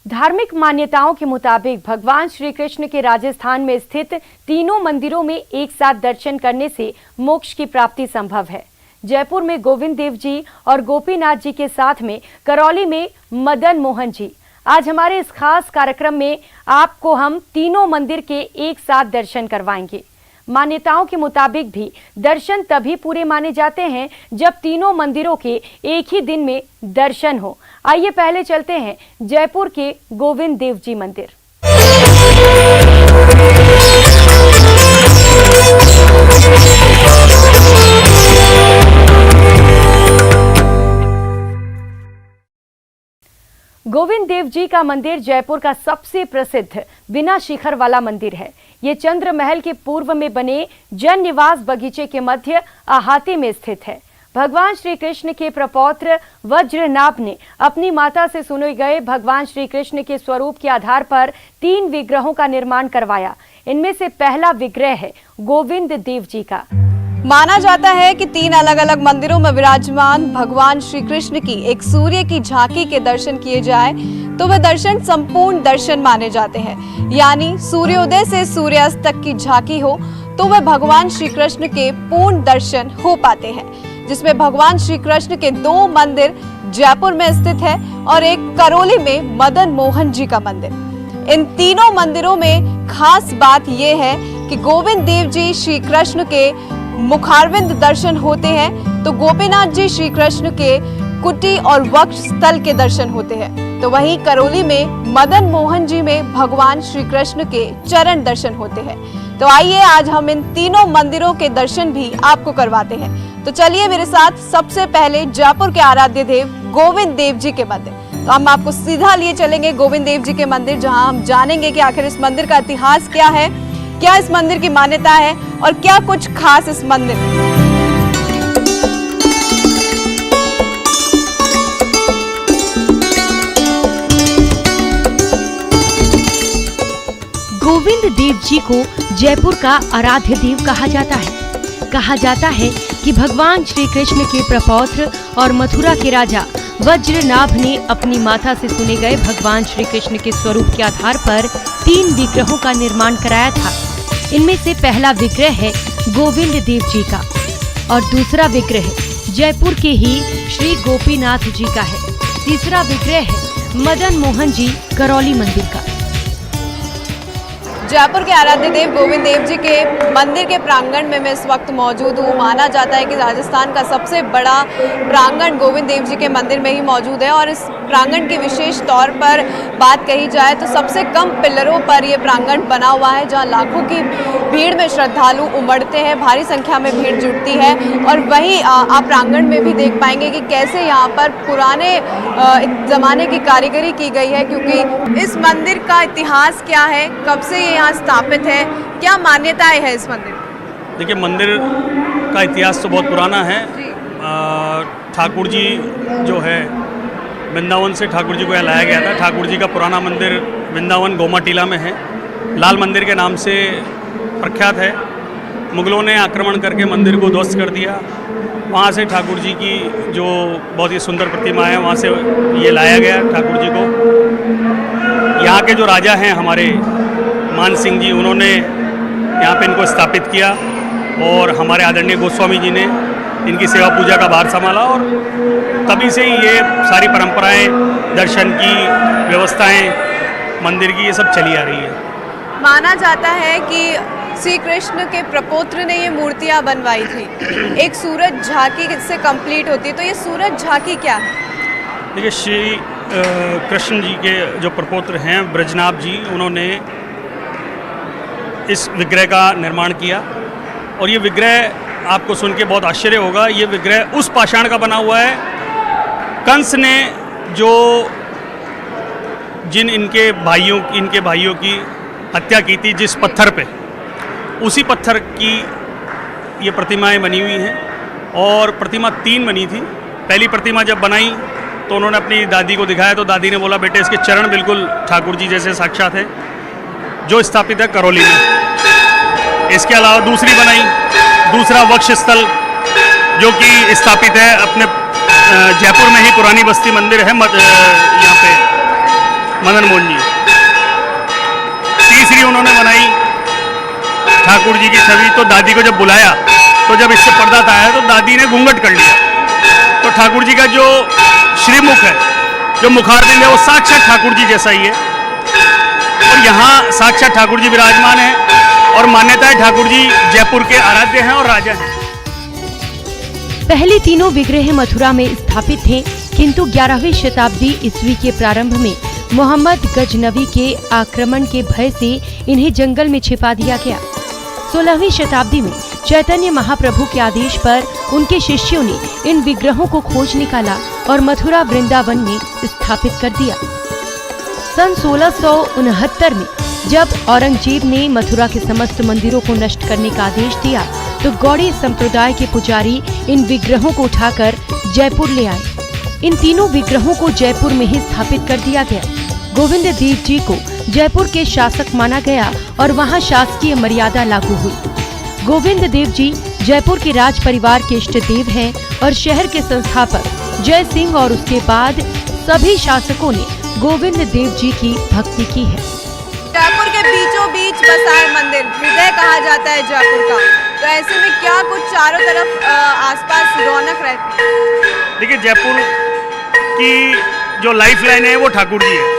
धार्मिक मान्यताओं के मुताबिक भगवान श्री कृष्ण के राजस्थान में स्थित तीनों मंदिरों में एक साथ दर्शन करने से मोक्ष की प्राप्ति संभव है। जयपुर में गोविंद देव जी और गोपीनाथ जी के साथ में करौली में मदन मोहन जी। आज हमारे इस खास कार्यक्रम में आपको हम तीनों मंदिर के एक साथ दर्शन करवाएंगे। मान्यताओं के मुताबिक भी दर्शन तभी पूरे माने जाते हैं जब तीनों मंदिरों के एक ही दिन में दर्शन हो। आइए पहले चलते हैं जयपुर के गोविंद देव जी मंदिर। गोविंद देव जी का मंदिर जयपुर का सबसे प्रसिद्ध बिना शिखर वाला मंदिर है। ये चंद्र महल के पूर्व में बने जन निवास बगीचे के मध्य अहाते में स्थित है। भगवान श्री कृष्ण के प्रपौत्र वज्रनाभ ने अपनी माता से सुने गए भगवान श्री कृष्ण के स्वरूप के आधार पर 3 विग्रहों का निर्माण करवाया। इनमें से पहला विग्रह है गोविंद देव जी का। माना जाता है कि 3 अलग अलग मंदिरों में विराजमान भगवान श्री कृष्ण की एक सूर्य की झांकी के दर्शन किए जाए तो वह दर्शन संपूर्ण दर्शन माने जाते हैं। यानी सूर्योदय से सूर्यास्त तक की झांकी हो तो वह भगवान श्री कृष्ण के पूर्ण दर्शन हो पाते हैं, जिसमें भगवान श्री कृष्ण के 2 मंदिर जयपुर में स्थित है और एक करौली में मदन मोहन जी का मंदिर। इन तीनों मंदिरों में खास बात यह है कि गोविंद देव जी श्री कृष्ण के मुखारविंद दर्शन होते हैं तो गोपीनाथ जी श्री कृष्ण के कुटी और वक्ष स्थल के दर्शन होते हैं, तो वहीं करौली में मदन मोहन जी में भगवान श्री कृष्ण के चरण दर्शन होते हैं। तो आइए आज हम इन तीनों मंदिरों के दर्शन भी आपको करवाते हैं। तो चलिए मेरे साथ सबसे पहले जयपुर के आराध्य देव गोविंद देव जी के मंदिर। तो हम आपको सीधा लिए चलेंगे गोविंद देव जी के मंदिर, जहां हम जानेंगे कि आखिर इस मंदिर का इतिहास क्या है, क्या इस मंदिर की मान्यता है और क्या कुछ खास इस मंदिर में। गोविंद देव जी को जयपुर का आराध्य देव कहा जाता है। कहा जाता है कि भगवान श्री कृष्ण के प्रपौत्र और मथुरा के राजा वज्रनाभ ने अपनी माता से सुने गए भगवान श्री कृष्ण के स्वरूप के आधार पर 3 विग्रहों का निर्माण कराया था। इनमें से पहला विग्रह है गोविंद देव जी का और दूसरा विग्रह जयपुर के ही श्री गोपीनाथ जी का है। तीसरा विग्रह है मदन मोहन जी करौली मंदिर का। जयपुर के आराध्य देव गोविंद देव जी के मंदिर के प्रांगण में मैं इस वक्त मौजूद हूँ। माना जाता है कि राजस्थान का सबसे बड़ा प्रांगण गोविंद देव जी के मंदिर में ही मौजूद है और इस प्रांगण की विशेष तौर पर बात कही जाए तो सबसे कम पिलरों पर यह प्रांगण बना हुआ है, जहाँ लाखों की भीड़ में श्रद्धालु उमड़ते हैं, भारी संख्या में भीड़ जुटती है। और वहीं आप प्रांगण में भी देख पाएंगे कि कैसे यहाँ पर पुराने ज़माने की कारीगरी की गई है, क्योंकि इस मंदिर का इतिहास क्या है, कब से ये यहाँ स्थापित है, क्या मान्यताएं है इस मंदिर। देखिए, मंदिर का इतिहास तो बहुत पुराना है। ठाकुर जी जो है वृंदावन से ठाकुर जी को यहाँ लाया गया था। ठाकुर जी का पुराना मंदिर वृंदावन गोमा टीला में है, लाल मंदिर के नाम से प्रख्यात है। मुगलों ने आक्रमण करके मंदिर को ध्वस्त कर दिया। वहाँ से ठाकुर जी की जो बहुत ही सुंदर प्रतिमा है, वहाँ से ये लाया गया ठाकुर जी को। यहाँ के जो राजा हैं हमारे मान सिंह जी, उन्होंने यहाँ पे इनको स्थापित किया और हमारे आदरणीय गोस्वामी जी ने इनकी सेवा पूजा का भार संभाला और तभी से ही ये सारी परंपराएं, दर्शन की व्यवस्थाएं, मंदिर की, ये सब चली आ रही है। माना जाता है कि श्री कृष्ण के प्रपौत्र ने ये मूर्तियाँ बनवाई थी, एक सूरज झांकी से कंप्लीट होती है, तो ये सूरज झांकी क्या है? देखिए, श्री कृष्ण जी के जो प्रपौत्र हैं ब्रजनाभ जी, उन्होंने इस विग्रह का निर्माण किया और ये विग्रह आपको सुन के बहुत आश्चर्य होगा। ये विग्रह उस पाषाण का बना हुआ है, कंस ने जो इनके भाइयों की हत्या की थी जिस पत्थर पे, उसी पत्थर की ये प्रतिमाएं बनी हुई हैं। और प्रतिमा 3 बनी थी। पहली प्रतिमा जब बनाई तो उन्होंने अपनी दादी को दिखाया तो दादी ने बोला, बेटे इसके चरण बिल्कुल ठाकुर जी जैसे साक्षात है, जो स्थापित है करौली में। इसके अलावा दूसरी बनाई, दूसरा वक्ष स्थल जो कि स्थापित है अपने जयपुर में ही, पुरानी बस्ती मंदिर है यहाँ पे। मदन मोहन जी। तीसरी उन्होंने बनाई ठाकुर जी की छवि। तो दादी को जब बुलाया तो जब इससे पर्दा हटाया तो दादी ने घूंघट कर लिया। तो ठाकुर जी का जो श्रीमुख है, जो मुखारबिंद है, वो साक्षात ठाकुर जी जैसा ही है। और यहाँ साक्षात ठाकुर जी विराजमान है और मान्यता है ठाकुर जी जयपुर के आराध्य हैं और राजा हैं। पहले तीनों विग्रह मथुरा में स्थापित थे, किंतु 11वीं शताब्दी ईस्वी के प्रारंभ में मोहम्मद गजनवी के आक्रमण के भय से इन्हें जंगल में छिपा दिया गया। 16वीं शताब्दी में चैतन्य महाप्रभु के आदेश पर उनके शिष्यों ने इन विग्रहों को खोज निकाला और मथुरा वृंदावन में स्थापित कर दिया। सन 1669 में जब औरंगजेब ने मथुरा के समस्त मंदिरों को नष्ट करने का आदेश दिया तो गौड़ी संप्रदाय के पुजारी इन विग्रहों को उठाकर जयपुर ले आए। इन तीनों विग्रहों को जयपुर में ही स्थापित कर दिया गया। गोविंद देव जी को जयपुर के शासक माना गया और वहां शासकीय मर्यादा लागू हुई। गोविंद देव जी जयपुर के राज परिवार के इष्ट देव हैं और शहर के संस्थापक जय सिंह और उसके बाद सभी शासकों ने गोविंद देव जी की भक्ति की है। जयपुर के बीचों बीच बसा है मंदिर, हृदय कहा जाता है जयपुर का। तो ऐसे में क्या कुछ चारों तरफ आसपास रौनक रहती है? देखिए, जयपुर की जो लाइफ लाइन है वो ठाकुर जी है।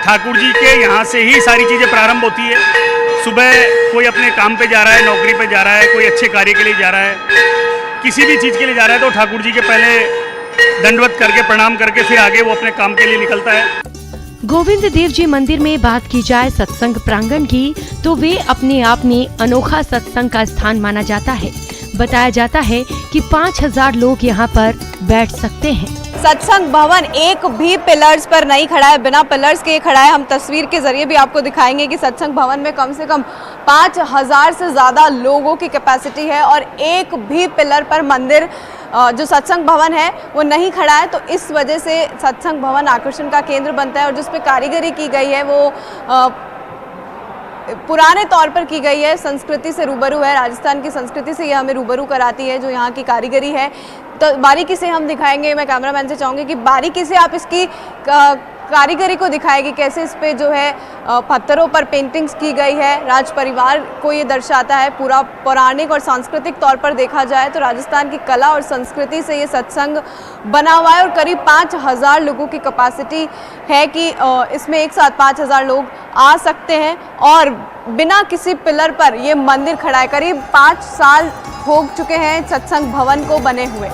ठाकुर जी के यहाँ से ही सारी चीज़ें प्रारंभ होती है। सुबह कोई अपने काम पे जा रहा है, नौकरी पे जा रहा है, कोई अच्छे कार्य के लिए जा रहा है, किसी भी चीज़ के लिए जा रहा है तो ठाकुर जी के पहले दंडवत करके प्रणाम करके फिर आगे वो अपने काम के लिए निकलता है। गोविंद देव जी मंदिर में बात की जाए सत्संग प्रांगण की तो वे अपने आप में अनोखा सत्संग का स्थान माना जाता है। बताया जाता है कि 5000 लोग यहाँ पर बैठ सकते हैं। सत्संग भवन एक भी पिलर्स पर नहीं खड़ा है, बिना पिलर्स के खड़ा है। हम तस्वीर के जरिए भी आपको दिखाएंगे कि सत्संग भवन में कम से कम 5000 से ज्यादा लोगों की कैपेसिटी है और एक भी पिलर पर मंदिर जो सत्संग भवन है वो नहीं खड़ा है। तो इस वजह से सत्संग भवन आकर्षण का केंद्र बनता है और जिस पे कारीगरी की गई है वो पुराने तौर पर की गई है, संस्कृति से रूबरू है, राजस्थान की संस्कृति से यह हमें रूबरू कराती है जो यहाँ की कारीगरी है। तो बारीकी से हम दिखाएंगे। मैं कैमरामैन से चाहूँगी कि बारीकी से आप इसकी कारीगरी को दिखाएगी, कैसे इस पे जो है पत्थरों पर पेंटिंग्स की गई है। राज परिवार को ये दर्शाता है। पूरा पौराणिक और सांस्कृतिक तौर पर देखा जाए तो राजस्थान की कला और संस्कृति से ये सत्संग बना हुआ है और करीब 5000 लोगों की कैपेसिटी है कि इसमें एक साथ 5000 लोग आ सकते हैं और बिना किसी पिलर पर ये मंदिर खड़ा है। करीब 5 साल हो चुके हैं सत्संग भवन को बने हुए।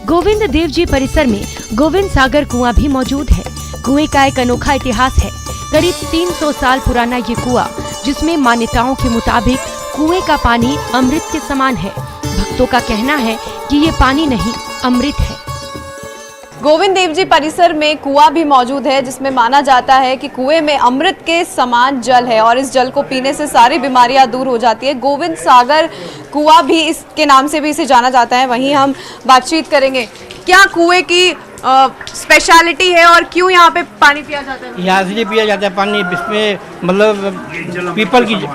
गोविंद देव जी परिसर में गोविंद सागर कुआं भी मौजूद है। कुएं का एक अनोखा इतिहास है। करीब 300 साल पुराना ये कुआं, जिसमें मान्यताओं के मुताबिक कुएं का पानी अमृत के समान है। भक्तों का कहना है कि ये पानी नहीं, अमृत है। गोविंद देव जी परिसर में कुआं भी मौजूद है जिसमें माना जाता है कि कुएं में अमृत के समान जल है और इस जल को पीने से सारी बीमारियां दूर हो जाती है। गोविंद सागर कुआं भी इसके नाम से भी इसे जाना जाता है। वहीं हम बातचीत करेंगे, क्या कुएं की स्पेशलिटी है और क्यों यहाँ पे पानी पिया जाता है? यहाँ से पिया जाता है पानी। इसमें मतलब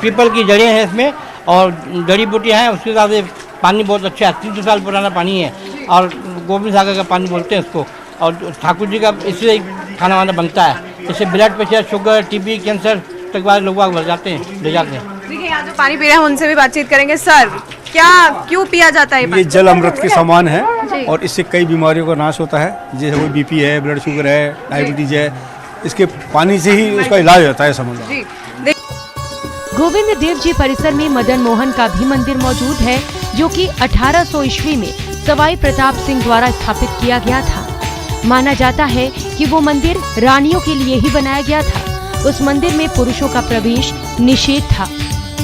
पीपल की जड़ें हैं इसमें और जड़ी बूटियाँ हैं, उसके साथ पानी बहुत अच्छा है। 300 साल पुराना पानी है और गोविंद सागर का पानी बोलते हैं इसको। और ठाकुर जी का इससे खाना वाना बनता है। इससे blood pressure, sugar, TB, cancer तक वाले लोग ले जाते हैं। देखिए, यहाँ जो पानी पी रहे हैं उनसे भी बातचीत करेंगे। सर, क्यों पिया जाता है? ये जल अमृत के समान है और इससे कई बीमारियों का नाश होता है। जैसे कोई बीपी है, ब्लड शुगर है, डायबिटीज है, इसके पानी से ही उसका इलाज होता है, समझ लो। गोविंद देव जी परिसर में मदन मोहन का भी मंदिर मौजूद है, जो कि 1800 ईस्वी में सवाई प्रताप सिंह द्वारा स्थापित किया गया था। माना जाता है कि वो मंदिर रानियों के लिए ही बनाया गया था। उस मंदिर में पुरुषों का प्रवेश निषेध था।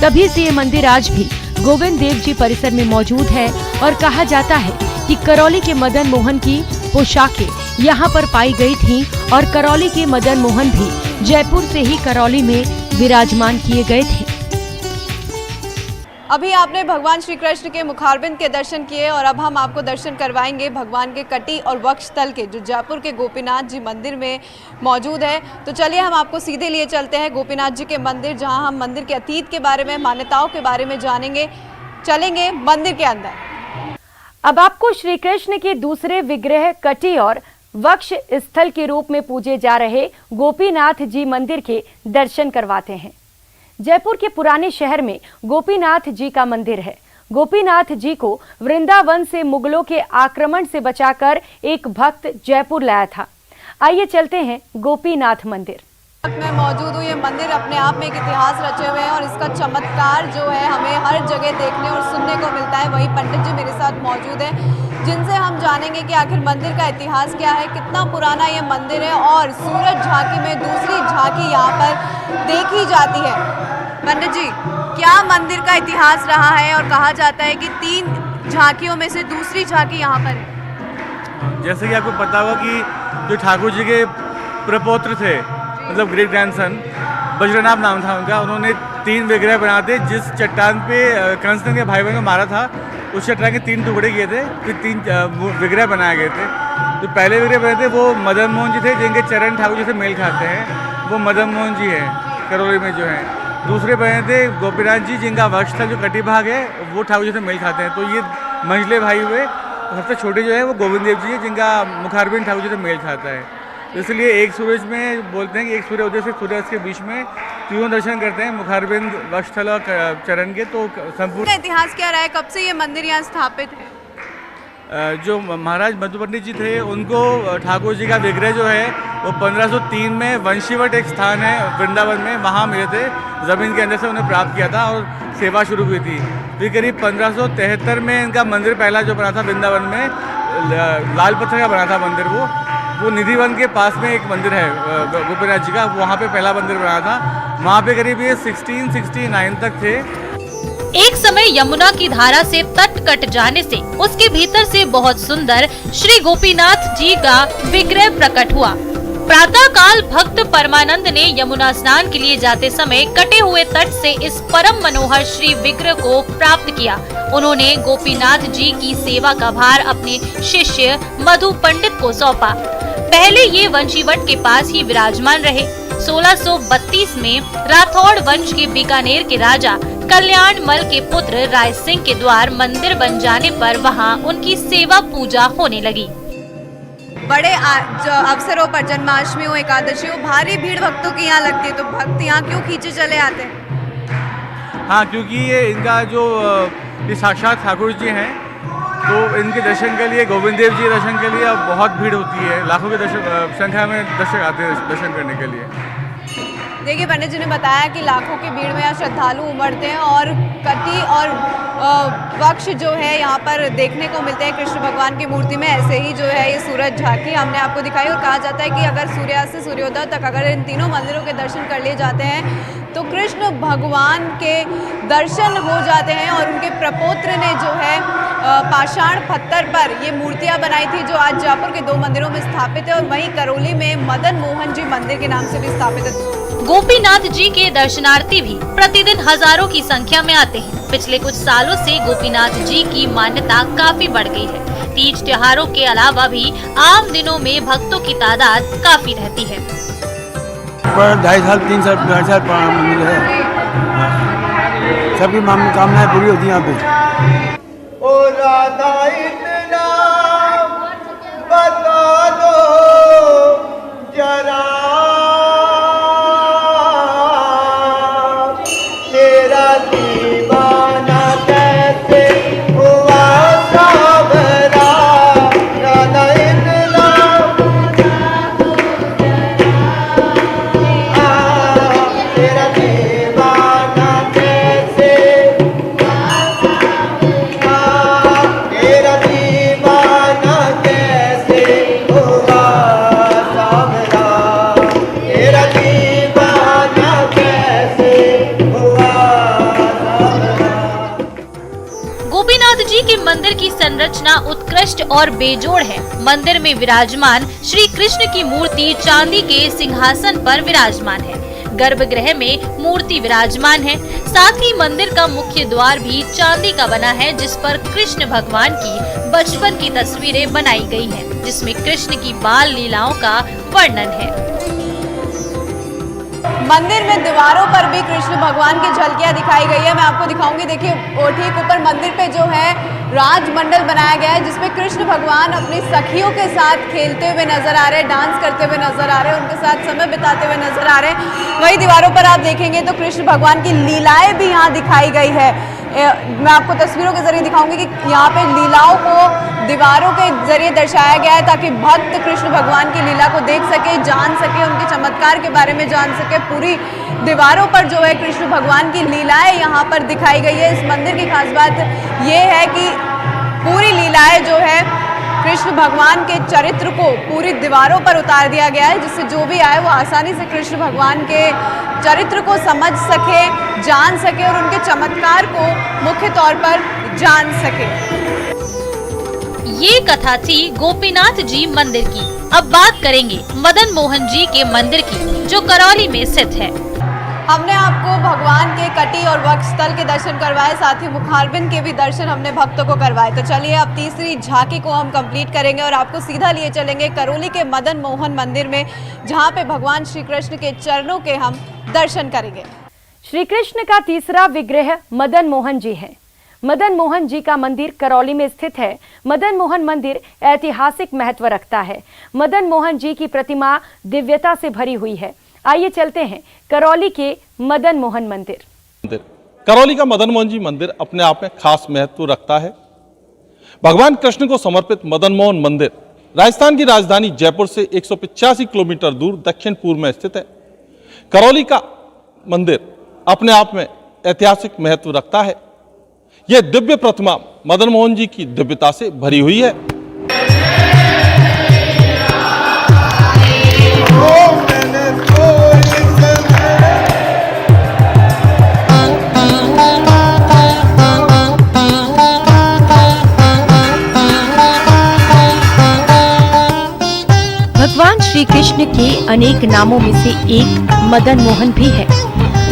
तभी से ये मंदिर आज भी गोविंद देव जी परिसर में मौजूद है और कहा जाता है कि करौली के मदन मोहन की पोशाकें यहाँ पर पाई गई थीं और करौली के मदन मोहन भी जयपुर से ही करौली में विराजमान किए गए थे। अभी आपने भगवान श्री कृष्ण के मुखारबिंद के दर्शन किए और अब हम आपको दर्शन करवाएंगे भगवान के कटी और वक्षस्थल के, जो जयपुर के गोपीनाथ जी मंदिर में मौजूद है। तो चलिए हम आपको सीधे लिए चलते हैं गोपीनाथ जी के मंदिर, जहां हम मंदिर के अतीत के बारे में, मान्यताओं के बारे में जानेंगे। चलेंगे मंदिर के अंदर। अब आपको श्री कृष्ण के दूसरे विग्रह कटी और वक्ष स्थल के रूप में पूजे जा रहे गोपीनाथ जी मंदिर के दर्शन करवाते हैं। जयपुर के पुराने शहर में गोपीनाथ जी का मंदिर है। गोपीनाथ जी को वृंदावन से मुगलों के आक्रमण से बचाकर एक भक्त जयपुर लाया था। आइए चलते हैं गोपीनाथ मंदिर। मैं मौजूद हूँ। ये मंदिर अपने आप में एक इतिहास रचे हुए हैं और इसका चमत्कार जो है हमें हर जगह देखने और सुनने को मिलता है। वही पंडित जी मेरे साथ मौजूद हैं, जिनसे हम जानेंगे कि आखिर मंदिर का इतिहास क्या है, कितना पुराना ये मंदिर है और सूरज झांकी में दूसरी झांकी यहाँ पर देखी जाती है। पंडित जी, क्या मंदिर का इतिहास रहा है और कहा जाता है कि 3 झांकियों में से दूसरी झांकी यहाँ पर है? जैसे कि आपको पता होगा कि जो ठाकुर जी के प्रपौत्र थे, मतलब ग्रेट ग्रैंडसन, बज्रनाभ नाम था उनका, उन्होंने 3 विग्रह बनाए थे। जिस चट्टान पे कंस ने भाई बहन को मारा था, उस चट्टान के 3 टुकड़े किए थे, फिर 3 विग्रह बनाए गए थे। तो पहले विग्रह बने थे वो मदन मोहन जी थे, जिनके चरण ठाकुर जी से मेल खाते हैं, वो मदन मोहन जी हैं करौली में जो हैं। दूसरे बने थे गोपीनाथ जी, जिनका वक्ष था जो कटी भाग है, वो ठाकुर जी से मेल खाते हैं। तो ये मंझले भाई हुए। सबसे छोटे जो है वो गोविंद देव जी है, जिनका मुखारबिंद ठाकुर जी से मेल खाता है। तो इसलिए एक सूरज में बोलते हैं कि एक सूर्योदय से सूर्यास्त के बीच में तीनों दर्शन करते हैं, मुखारबिंद, वक्षस्थल और चरण के। तो संपूर्ण इतिहास क्या रहा है, कब से ये मंदिर यहाँ स्थापित है? जो महाराज मधु पंडित जी थे, उनको ठाकुर जी का विग्रह जो है वो 1503 में वंशीवट एक स्थान है वृंदावन में, वहाँ मिले थे। ज़मीन के अंदर से उन्हें प्राप्त किया था और सेवा शुरू हुई थी। फिर करीब 1573 में इनका मंदिर पहला जो बना था वृंदावन में, लाल पत्थर का बना था मंदिर। वो निधिवन के पास में एक मंदिर है गोपीनाथ जी का, वहाँ पे पहला मंदिर बना था। वहाँ पे करीब ये 1669 तक थे। एक समय यमुना की धारा से तट कट जाने से उसके भीतर से बहुत सुंदर श्री गोपीनाथ जी का विग्रह प्रकट हुआ। प्रातः काल भक्त परमानंद ने यमुना स्नान के लिए जाते समय कटे हुए तट से इस परम मनोहर श्री विग्रह को प्राप्त किया। उन्होंने गोपीनाथ जी की सेवा का भार अपने शिष्य मधु पंडित को सौंपा। पहले ये वंशीवट के पास ही विराजमान रहे। 1632 में राठौड़ वंश के बीकानेर के राजा कल्याण मल के पुत्र राय सिंह के द्वार मंदिर बन जाने पर वहां उनकी सेवा पूजा होने लगी। बड़े अवसरों पर, जन्माष्टमी हो, एकादशी हो, भारी भीड़ भक्तों की यहाँ लगती है। तो भक्त यहाँ क्यों खींचे चले आते हैं? हाँ, क्योंकि ये इनका जो ये साक्षात ठाकुर जी हैं, तो इनके दर्शन के लिए, गोविंद देव जी दर्शन के लिए अब बहुत भीड़ होती है। लाखों के संख्या में दर्शक आते हैं दर्शन करने के लिए। देखिए, पंडित जी ने बताया कि लाखों की भीड़ में यहाँ श्रद्धालु उमड़ते हैं और कटी और वक्ष जो है यहाँ पर देखने को मिलते हैं कृष्ण भगवान की मूर्ति में। ऐसे ही जो है ये सूरज झांकी हमने आपको दिखाई। और कहा जाता है कि अगर सूर्यास्त से सूर्योदय तक अगर इन तीनों मंदिरों के दर्शन कर लिए जाते हैं तो कृष्ण भगवान के दर्शन हो जाते हैं। और उनके प्रपौत्र ने जो है पाषाण पत्थर पर ये मूर्तियां बनाई थी, जो आज जयपुर के 2 मंदिरों में स्थापित है। और वहीं करौली में मदन मोहन जी मंदिर के नाम से भी स्थापित है। गोपीनाथ जी के दर्शनार्थी भी प्रतिदिन हजारों की संख्या में आते हैं। पिछले कुछ सालों से गोपीनाथ जी की मान्यता काफी बढ़ गई है। तीज त्योहारों के अलावा भी आम दिनों में भक्तों की तादाद काफी रहती है। 2.5 साल 3 साल 4 साल पुराना मंदिर है। सबकी कामनाएं पूरी होती है यहाँ पे। ओ राधा इतना बता दो जरा, तेरा दीवाना कैसे हुआ सावरा। राधा इतना तेरा दीवाना कैसे, तेरा दीवाना कैसे हुआ सावरा। तेरा दीवाना कैसे हुआ सावरा। गोपीनाथ जी के मंदिर की संरचना उत्कृष्ट और बेजोड़ है। मंदिर में विराजमान श्री कृष्ण की मूर्ति चांदी के सिंहासन पर विराजमान है। गर्भगृह में मूर्ति विराजमान है। साथ ही मंदिर का मुख्य द्वार भी चांदी का बना है, जिस पर कृष्ण भगवान की बचपन की तस्वीरें बनाई गई हैं, जिसमें कृष्ण की बाल लीलाओं का वर्णन है। मंदिर में दीवारों पर भी कृष्ण भगवान की झलकियां दिखाई गई है। मैं आपको दिखाऊंगी, देखिए वो ठीक ऊपर मंदिर पे जो है राजमंडल बनाया गया है, जिसमें कृष्ण भगवान अपनी सखियों के साथ खेलते हुए नजर आ रहे हैं, डांस करते हुए नजर आ रहे हैं, उनके साथ समय बिताते हुए नजर आ रहे हैं। वही दीवारों पर आप देखेंगे तो कृष्ण भगवान की लीलाएं भी यहाँ दिखाई गई है। मैं आपको तस्वीरों के जरिए दिखाऊंगी कि यहाँ पे लीलाओं को दीवारों के जरिए दर्शाया गया है, ताकि भक्त कृष्ण भगवान की लीला को देख सके, जान सके, उनके चमत्कार के बारे में जान सके। पूरी दीवारों पर जो है कृष्ण भगवान की लीलाएं यहाँ पर दिखाई गई है। इस मंदिर की खास बात ये है कि पूरी लीलाएं जो है कृष्ण भगवान के चरित्र को पूरी दीवारों पर उतार दिया गया है, जिससे जो भी आए वो आसानी से कृष्ण भगवान के चरित्र को समझ सके, जान सके और उनके चमत्कार को मुख्य तौर पर जान सके। ये कथा थी गोपीनाथ जी मंदिर की। अब बात करेंगे मदन मोहन जी के मंदिर की, जो करौली में स्थित है। हमने आपको भगवान के कटी और वक्ष स्थल के दर्शन करवाए, साथ ही मुखारबिंद के भी दर्शन हमने भक्तों को करवाए। तो चलिए अब तीसरी झांकी को हम कंप्लीट करेंगे और आपको सीधा लिए चलेंगे करौली के मदन मोहन मंदिर में, जहां पे भगवान श्री कृष्ण के चरणों के हम दर्शन करेंगे। श्री कृष्ण का तीसरा विग्रह मदन मोहन जी है। मदन मोहन जी का मंदिर करौली में स्थित है। मदन मोहन मंदिर ऐतिहासिक महत्व रखता है। मदन मोहन जी की प्रतिमा दिव्यता से भरी हुई है। आइए चलते हैं करौली के मदन मोहन मंदिर। करौली का मदन मोहन जी मंदिर अपने आप में खास महत्व रखता है। भगवान कृष्ण को समर्पित मदन मोहन मंदिर राजस्थान की राजधानी जयपुर से 185 किलोमीटर दूर दक्षिण पूर्व में स्थित है। करौली का मंदिर अपने आप में ऐतिहासिक महत्व रखता है। यह दिव्य प्रतिमा मदन मोहन जी की दिव्यता से भरी हुई है। भगवान श्री कृष्ण के अनेक नामों में से एक मदन मोहन भी है।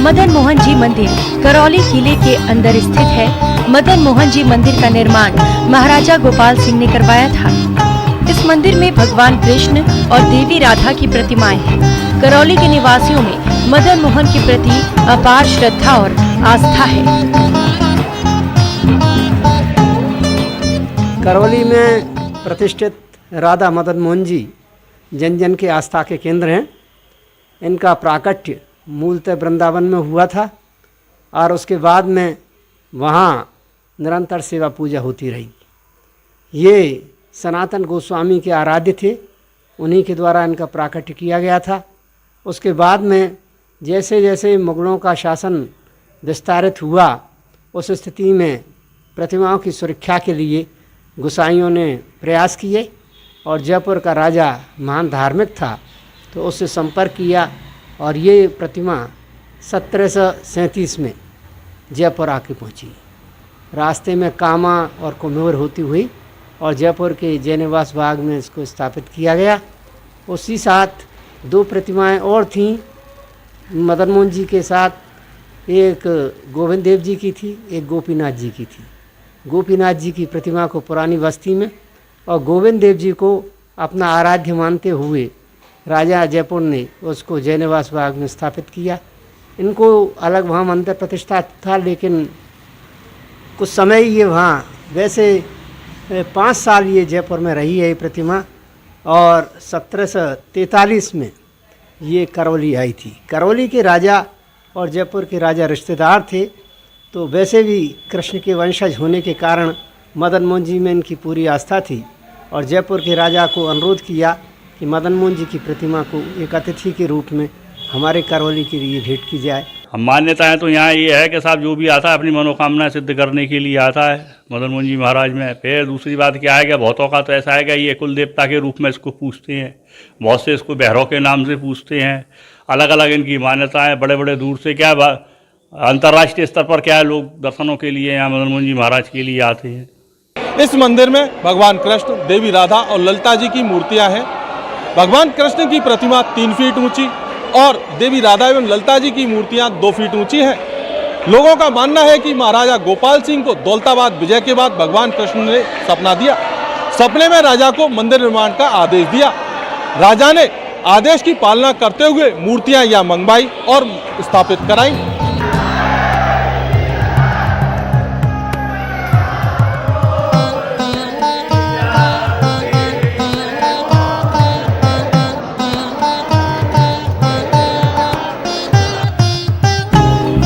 मदन मोहन जी मंदिर करौली किले के अंदर स्थित है। मदन मोहन जी मंदिर का निर्माण महाराजा गोपाल सिंह ने करवाया था। इस मंदिर में भगवान कृष्ण और देवी राधा की प्रतिमाएं हैं। करौली के निवासियों में मदन मोहन के प्रति अपार श्रद्धा और आस्था है। करौली में प्रतिष्ठित राधा मदन मोहन जी जन जन के आस्था के केंद्र हैं। इनका प्राकट्य मूलतः वृंदावन में हुआ था और उसके बाद में वहाँ निरंतर सेवा पूजा होती रही। ये सनातन गोस्वामी के आराध्य थे, उन्हीं के द्वारा इनका प्राकट्य किया गया था। उसके बाद में जैसे जैसे मुगलों का शासन विस्तारित हुआ, उस स्थिति में प्रतिमाओं की सुरक्षा के लिए गोसाइयों ने प्रयास किए और जयपुर का राजा महान धार्मिक था तो उससे संपर्क किया और ये प्रतिमा 1737 में जयपुर आके पहुंची। रास्ते में कामा और कुम्हेर होती हुई और जयपुर के जयनिवास बाग में इसको स्थापित किया गया। उसी साथ दो प्रतिमाएं और थीं मदन मोहन जी के साथ, एक गोविंद देव जी की थी, एक गोपीनाथ जी की थी। गोपीनाथ जी की प्रतिमा को पुरानी बस्ती में और गोविंद देव जी को अपना आराध्य मानते हुए राजा जयपुर ने उसको जयनिवास बाग में स्थापित किया। इनको अलग वहाँ मंदिर प्रतिष्ठा था, लेकिन कुछ समय ये वहाँ, वैसे 5 साल ये जयपुर में रही है ये प्रतिमा और 1743 में ये करौली आई थी। करौली के राजा और जयपुर के राजा रिश्तेदार थे, तो वैसे भी कृष्ण के वंशज होने के कारण मदन मोहन जी में इनकी पूरी आस्था थी और जयपुर के राजा को अनुरोध किया कि मदन मोहन जी की प्रतिमा को एक अतिथि के रूप में हमारे करौली के लिए भेंट की जाए। हम मान्यताएं तो यहाँ ये है कि साहब जो भी आता है अपनी मनोकामना सिद्ध करने के लिए आता है मदन मोहन जी महाराज में। फिर दूसरी बात क्या है कि बहुतों का तो ऐसा है कि ये कुल देवता के रूप में इसको पूछते हैं, बहुत से इसको भैरव के नाम से पूछते हैं। अलग अलग इनकी मान्यताएं, बड़े बड़े दूर से क्या अंतर्राष्ट्रीय स्तर पर क्या लोग दर्शनों के लिए यहाँ मदन मोहन जी महाराज के लिए आते हैं। इस मंदिर में भगवान कृष्ण, देवी राधा और ललिता जी की मूर्तियां हैं। भगवान कृष्ण की प्रतिमा 3 फीट ऊंची और देवी राधा एवं ललिता जी की मूर्तियां 2 फीट ऊंची हैं। लोगों का मानना है कि महाराजा गोपाल सिंह को दौलताबाद विजय के बाद भगवान कृष्ण ने सपना दिया। सपने में राजा को मंदिर निर्माण का आदेश दिया। राजा ने आदेश की पालना करते हुए मूर्तियां यहाँ मंगवाई और स्थापित कराई।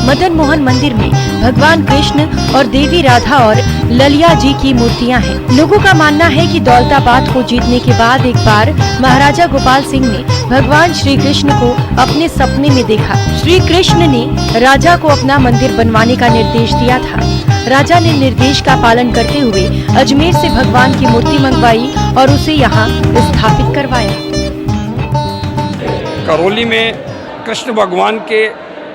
मदन मोहन मंदिर में भगवान कृष्ण और देवी राधा और ललिया जी की मूर्तियां हैं। लोगों का मानना है कि दौलताबाद को जीतने के बाद एक बार महाराजा गोपाल सिंह ने भगवान श्री कृष्ण को अपने सपने में देखा। श्री कृष्ण ने राजा को अपना मंदिर बनवाने का निर्देश दिया था। राजा ने निर्देश का पालन करते हुए अजमेर से भगवान की मूर्ति मंगवाई और उसे यहाँ स्थापित करवाया। करौली में कृष्ण भगवान के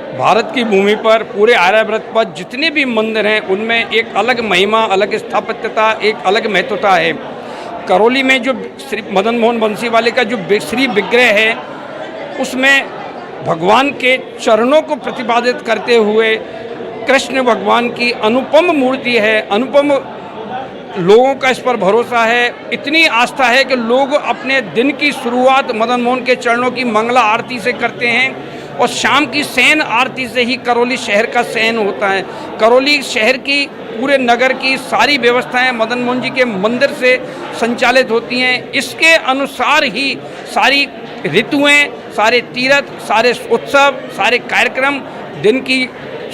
भारत की भूमि पर पूरे आर्यावर्त पर जितने भी मंदिर हैं उनमें एक अलग महिमा, अलग स्थापत्यता, एक अलग महत्वता है। करौली में जो श्री मदन मोहन बंसीवाले का जो श्री विग्रह है उसमें भगवान के चरणों को प्रतिपादित करते हुए कृष्ण भगवान की अनुपम मूर्ति है। अनुपम लोगों का इस पर भरोसा है, इतनी आस्था है कि लोग अपने दिन की शुरुआत मदन मोहन के चरणों की मंगला आरती से करते हैं और शाम की शयन आरती से ही करौली शहर का शयन होता है। करौली शहर की पूरे नगर की सारी व्यवस्थाएं मदन मोहन जी के मंदिर से संचालित होती हैं। इसके अनुसार ही सारी ऋतुएं, सारे तीर्थ, सारे उत्सव, सारे कार्यक्रम दिन की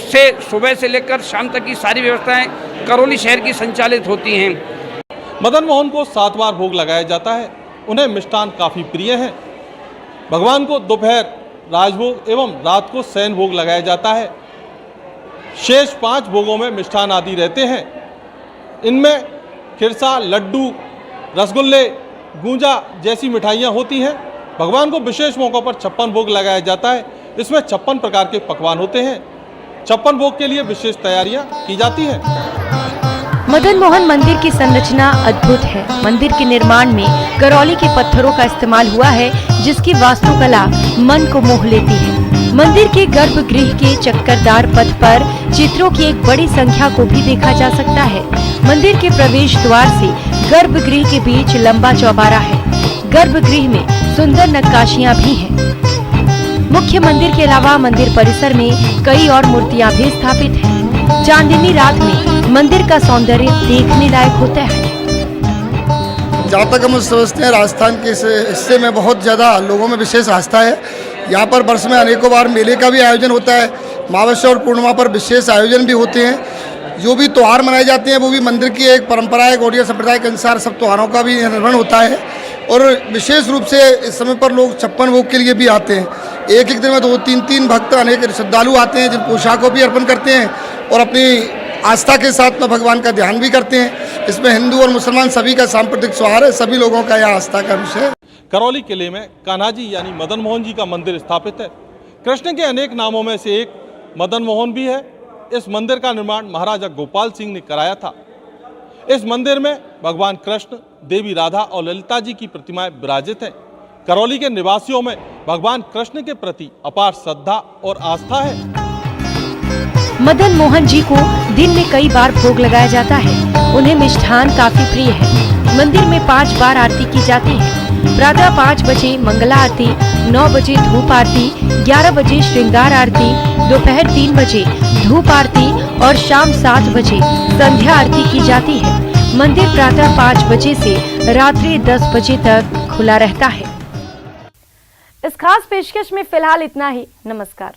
से सुबह से लेकर शाम तक की सारी व्यवस्थाएं करौली शहर की संचालित होती हैं। मदन मोहन को 7 बार भोग लगाया जाता है। उन्हें मिष्ठान काफ़ी प्रिय है। भगवान को दोपहर राजभोग एवं रात को शयन भोग लगाया जाता है। शेष 5 भोगों में मिष्ठान आदि रहते हैं। इनमें खिरसा, लड्डू, रसगुल्ले, गूंजा जैसी मिठाइयाँ होती हैं। भगवान को विशेष मौक़ों पर 56 भोग लगाया जाता है। इसमें 56 प्रकार के पकवान होते हैं। 56 भोग के लिए विशेष तैयारियां की जाती हैं। मदन मोहन मंदिर की संरचना अद्भुत है। मंदिर के निर्माण में करौली के पत्थरों का इस्तेमाल हुआ है, जिसकी वास्तुकला मन को मोह लेती है। मंदिर के गर्भगृह के चक्करदार पथ पर चित्रों की एक बड़ी संख्या को भी देखा जा सकता है। मंदिर के प्रवेश द्वार से गर्भगृह के बीच लंबा चौबारा है। गर्भगृह में सुंदर नक्काशियां भी हैं। मुख्य मंदिर के अलावा मंदिर परिसर में कई और मूर्तियां भी स्थापित हैं। चांदनी रात में मंदिर का सौंदर्य देखने लायक होता है। जहाँ तक हम समझते हैं, राजस्थान के इस हिस्से में बहुत ज़्यादा लोगों में विशेष आस्था है। यहाँ पर वर्ष में अनेकों बार मेले का भी आयोजन होता है। अमावस्या और पूर्णिमा पर विशेष आयोजन भी होते हैं। जो भी त्यौहार मनाए जाते हैं वो भी मंदिर की एक परंपरा है। गौड़िया संप्रदाय के अनुसार सब त्यौहारों का भी निर्वहन होता है और विशेष रूप से इस समय पर लोग 56 भोग के लिए भी आते हैं। एक दिन में 2-3 भक्त, अनेक श्रद्धालु आते हैं जिन पोशाकों भी अर्पण करते हैं और अपनी आस्था के साथ में भगवान का ध्यान भी करते हैं। इसमें हिंदू और मुसलमान सभी का सांप्रदायिक सौहार्द है। सभी लोगों का यह आस्था का विषय है। करौली किले में कान्हा जी यानी मदन मोहन जी का मंदिर स्थापित है। कृष्ण के अनेक नामों में से एक मदन मोहन भी है। इस मंदिर का निर्माण महाराजा गोपाल सिंह ने कराया था। इस मंदिर में भगवान कृष्ण, देवी राधा और ललिता जी की प्रतिमाएं विराजित हैं। करौली के निवासियों में भगवान कृष्ण के प्रति अपार श्रद्धा और आस्था है। मदन मोहन जी को दिन में कई बार भोग लगाया जाता है। उन्हें मिष्ठान काफी प्रिय है। मंदिर में 5 बार आरती की जाती है। प्रातः 5 बजे मंगला आरती, 9 बजे धूप आरती, 11 बजे श्रृंगार आरती, दोपहर 3 बजे धूप आरती और शाम 7 बजे संध्या आरती की जाती है। मंदिर प्रातः 5 बजे से रात्रि 10 बजे तक खुला रहता है। इस खास पेशकश में फिलहाल इतना ही। नमस्कार।